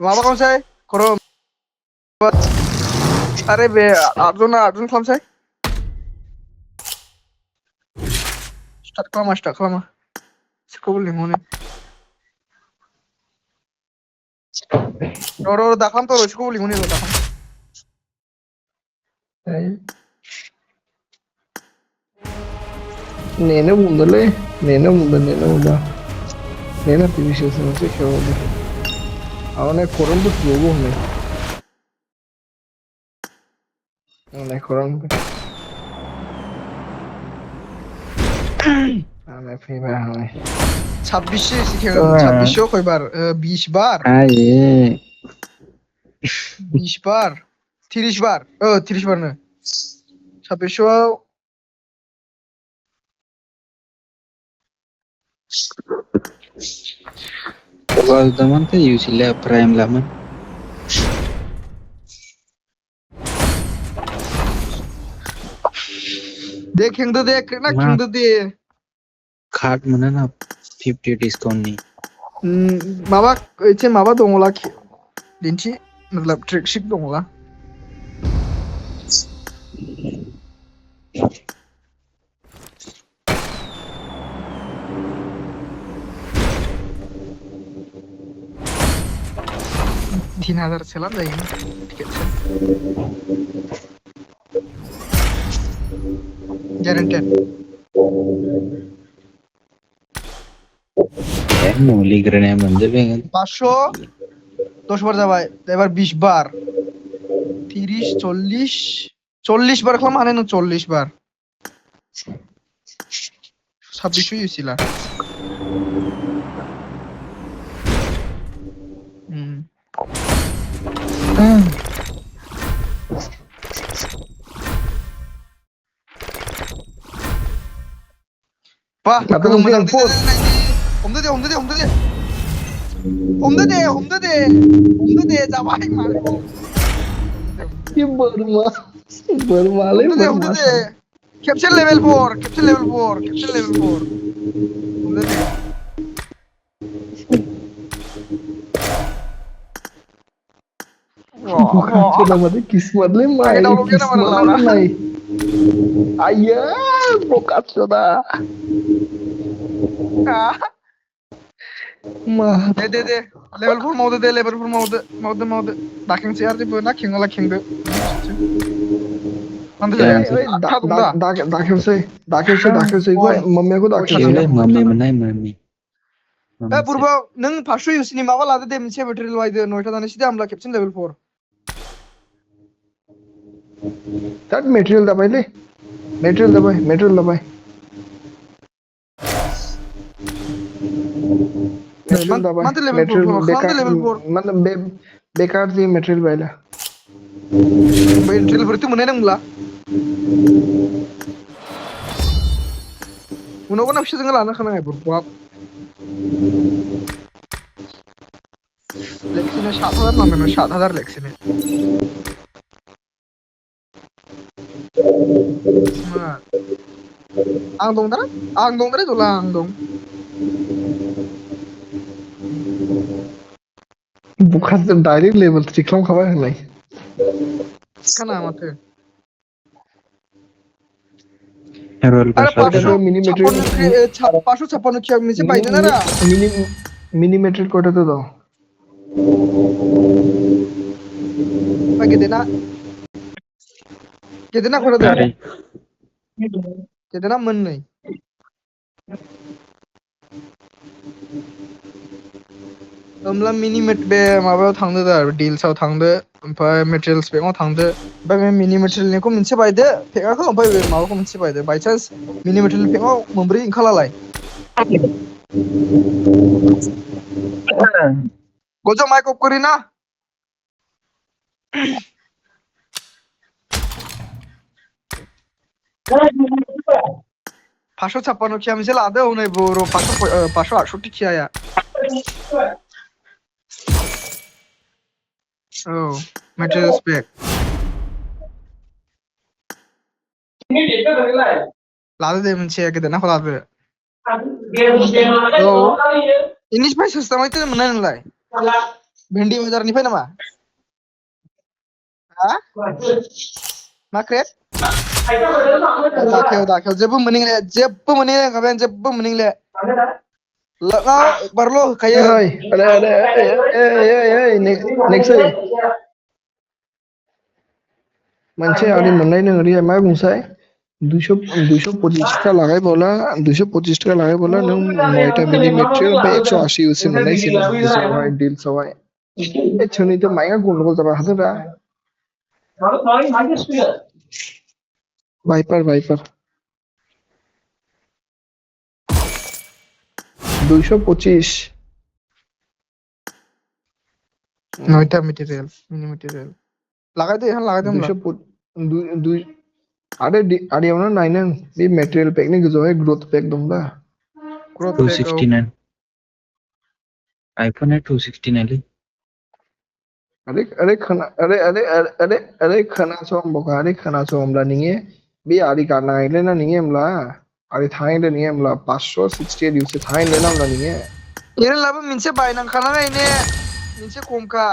माबा खालामसै खर' आरे बे आदजन खालामसै स्टार्ट खालामा सोरखौबो लिंहरनो र' दा खालामथ' र' सोरखौबो लिंहरनि र' दा खालाम नेनो बुंदोंलै नेनो बुंदों नेना टिभिसो मोनसे खेवदों आवने खरं बुस्थुआवबो होनो खरं आने फैबाय हमें 26 खयबार 20 बार आये 20 बार 30 बार 30 बारनो 2600 Ogal zaman tuh usually prime laman. देख खेंदो दे ना मा खेंदो दे card mana na 50 discount nih. माबा एसे माबा दङला दिन्थि मतलब ट्रिकशिप दङला तीन हजार चला जाएगी टिकट से guaranteed Muli grannya mende pengen. 500 10 বার যাবাই এবার 20 বার 30 40 40 বার খেলাম মানে না 40 বার 2600 ইউছিলা বাহ मोजां हमदो दे जाबाय मार ये बर्मा ले हमदो दे कैप्चर लेवल 4 हमदो दे Bukan mati kismat le mai ayah bokat sudah mah दे लेवल 4 मौदे दाखिं से यार जे बना खिंगला खिंदो अंदर जाया दाखेवसै गय मम्मीखौ Cewek mami mana mami. ए पूर्व नों 500 इउसिनि माबा लादो दे मोनसे मेटेरियेल वाइदो 9टा दानि सिदा आमला खेबसेन लेवल 4 दैट मेटेरियल दबाइले मेटेरियल दबाइ मेटेरियल दबाइ मानते लेवल 4 खालामदो लेवल 4 मतलब बेकार जी मेटेरियल बाइला मेटेरियल बरती मोननाय नंला उनाव ना फिसा लानो खानाय बुरबा लेक्सिने 7000 नांगोन 7000 लेक्सिने आं दं दा जला आं दं बुखारजों डाइरेक्ट लेवल 3 खालामखाबाय होनलाय खाना माथो Herol अरे pasal. 556 किया मोनसे बायदों आरो मिनी मेटेरियल कोटा तो दाও गेदेना खरा दे गेदेना मोननै होमब्ला मिनि बे माबायाव थांदो दा डिल्सआव थांदो ओमफ्राय मेटेरियल्स बेंकआव थांदो ओमफ्राय बे मिनि मेटेरियलनिखौ मोनसे बायदो पेकआखौ ओमफ्राय बे माबाखौ मोनसे बायदो बाय चान्स मिनि मेटेरियल पेकआव मोनब्रै ओंखारलालाय गज माइक अफ करी ना 556 किया मोनसे लादो हनै बर' 568 कियाया औ मेटेरियल्स पेक लादो दे मोनसे गेदेरनाखौ लादो औ इनिफ्राय सस्ता माइथो मोननाय नोंलाय भेन्डी बाजारनिफ्राय नामा हा मा क्रेट दाखेव जेबो मोनैले जेबो मोनैले लाङाव एकबारल' होखायो ओइ नेक्स्ट मोनसे आरि मोननाय नों ओरै मा बुंसाय 225 টাকা লাগাই বলা 225 টাকা লাগাই বলা नों 9টা मिनी मेट्रियल ओमफ्राय 180 इउसि मोननायसिम बिसोरावहाय डिल्सआवहाय ए सोरनिथ' माइया गन्डगल जाबाय हादोरा भाइपर 225 नयटा मेटेरियल मिनि मेटेरियल लागायदो हां लागायदो होमब्ला 200 आदैयावनो नाय नों बे मेटेरियल पेकनि गोजौआवहाय ग्रोथ पेक दं दा ग्रोथ पेक औ 269 आईफोन है 269 लै खोनासं बका खोनासं होमब्ला नोङो बे आरि गारनाङालै ना नोङो होमब्ला आरि थानायदो नोङो होमब्ला 568 इउसि थानायलै ना होमब्ला नोङो एरलाबो मोनसे बायनांखानानै ने मोनसे खमखा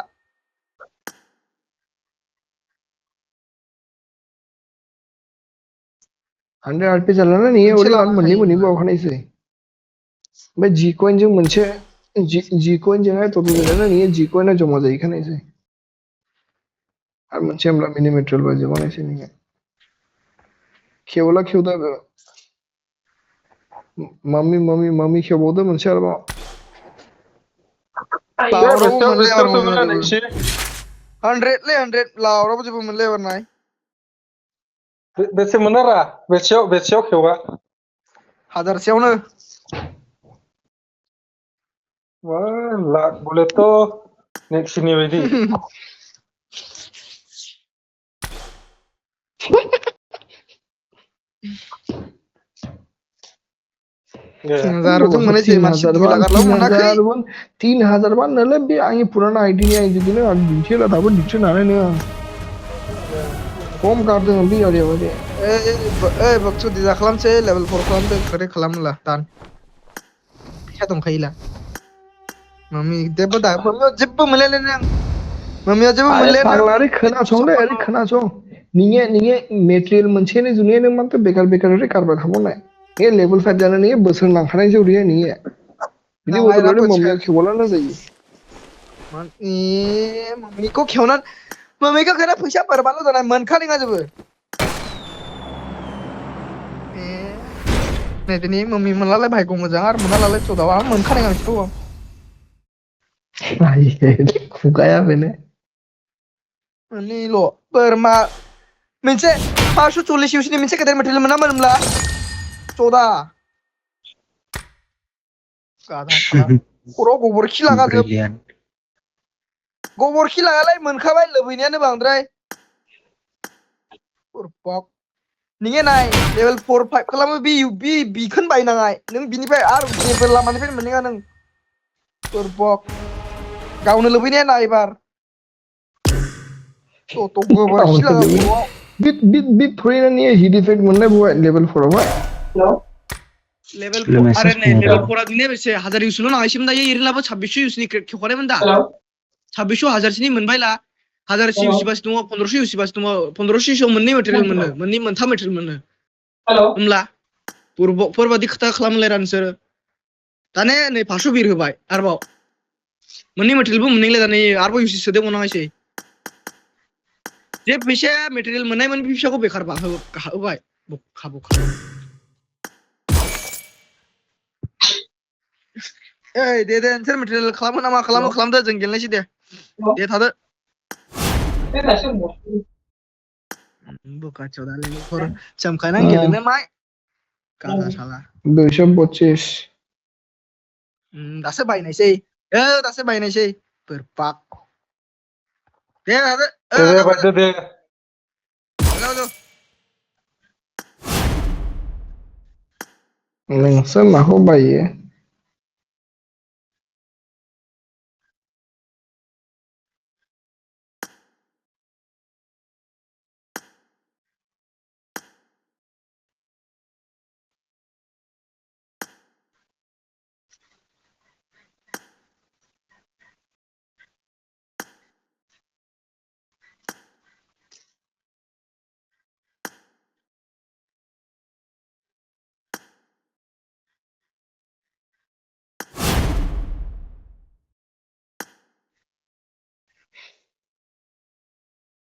100 आरपी जालाना नोङो मोनसे ओरै मानो मोननै लानांखायो मोननै बावखानायसै ओमफ्राय जि कइनजों मोनसे जि कइनजोंहाय टटेल जाना नोङो जि कइना जमा जाहैखानायसै आरो मोनसे होमब्ला मिनि मेटेरियल बायजोबावनायसै नोङो खेवला खेवदा मम्मी खेवबावदो मोनसे आरोबाव लावरावबो मोनलै एबार ममियाव जेबो नैसे 100 लै 100 लावरावबो जेबो मोनलै एबार नाय बेसे मोना रा बेसेयाव खेवआ हाजारसेयावनो वा लाख बोलेथ' नेक्सिनि बायदि ए 3000 मोनैसै मानसि 2 लाख लाख मोनाखै 3000 बार नोले बे आंनि पुराना आइडिनि आं दिदिनो आं दिन्थिला दाबो दिन्थिनो हानाय नङा खम गारदों बे आरियाव दे ओइ बक्सु दिजा खालामसै लेभेल 4 खालामदो खोरै खालामला दान फैसा दंखायोला मम्मी जेबो मोनलायलै नों मम्मियाव जेबो आरे मोनलाया नों फाग्ला ओरै खोनासंलै ओरै खोनासं नोङो मेटेरियल मोनसेनि जुनिया नों माथो बेकार ओरै गारबाय थाबावनाय नोङो लेभेल 5 जानो नोङो बोसोर नांखानायसो ओरैहाय नोङो बिदि नाङायला बदल बोसोर मम्मियाव खेवबालानो जायो मम्मीखौ खेवनानै मम्मीखौ खेवना फैसा बोरबाल' जानाय मोनखानाय नङा जेबो नै दिनै मम्मी मोनलालाय भायग' मोजां आरो मोनालाय सदाव आं मोनखानाय नङा बिसोरखौ खुगाया बेनो मोननैल' बोरमा मोनसे 540 इउसिनि मोनसे गेदेर मेटेरियल मोनामोन होनब्ला सदा गाधा साला खर'आव गोबोरखि लागाजोब ब्रिलियंट गोबोरखि लागालाय मोनखाबाय लुबैनायानो बांद्राय नोङो नाय लेभेल 4 5 खालामो बिखौनो बायनाङा नों बिनिफ्राय आरो जेबो लामानिफ्राय मोननाय नों गावनो लुबैनाया ना एबार गोबोरखि लागा खर'आव बिट थोड़ीना हिट इफेक्ट मोननाय बहाय लेवल 4 आवहाय लेभेल इसलिए 4 अरे मैसेज नहीं किया लेवल था 4 आदमी बेसे 1000 इउसिल' नाङासिम दायो एरैनोलाबो 2600 इउसिनि खेवखानायमोन दा 2600 1000सिनि मोनबायला 1000 इउसिबासो दङ 1500 इउसिबासो दङ 1500 इउसियाव मोननै मेटेरियल मोनो मोनथाम मेटेरियल मोनो होमब्ला फोरबादि खोथा खालामलायरा नोंसोरो दाने नै 500 बिर होबाय आरोबाव मोननै मेटेरियलबो मोननैलाय दाने आरोबाव इउसि सोदेरबावनाङासै जे फैसाया मेटेरियल मोननायमोन बे फैसाखौ बेखार होबाय बखा ओइ दे नोंसोर मेटेरियल खालामो ना मा खालामदो जों गेलेनोसै दे थादो बोकाथियाव दालाय न'खर सोमखायनानै गेलेनो माय गादा साला 225 दासो बायनायसै बोरबाक दे थादो दे बायदो दे हेलौ नोंसो माखौ bio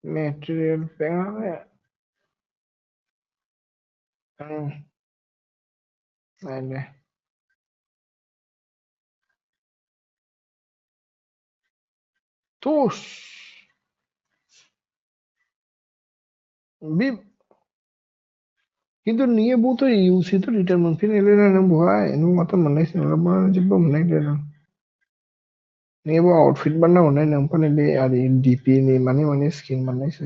Material pengen ada. Terus bib কিন্তু নিয়ে বউ তো ইউসি তো রিটার্ন मोनफिन এলে না নং বহাय नों माथा मोननाय सिनलाबा जेबो मोननाय गैया नीबो आउटफिट बानना मोननाय नों फाने बे आरि डीपी नि माने स्किन मोननाय सो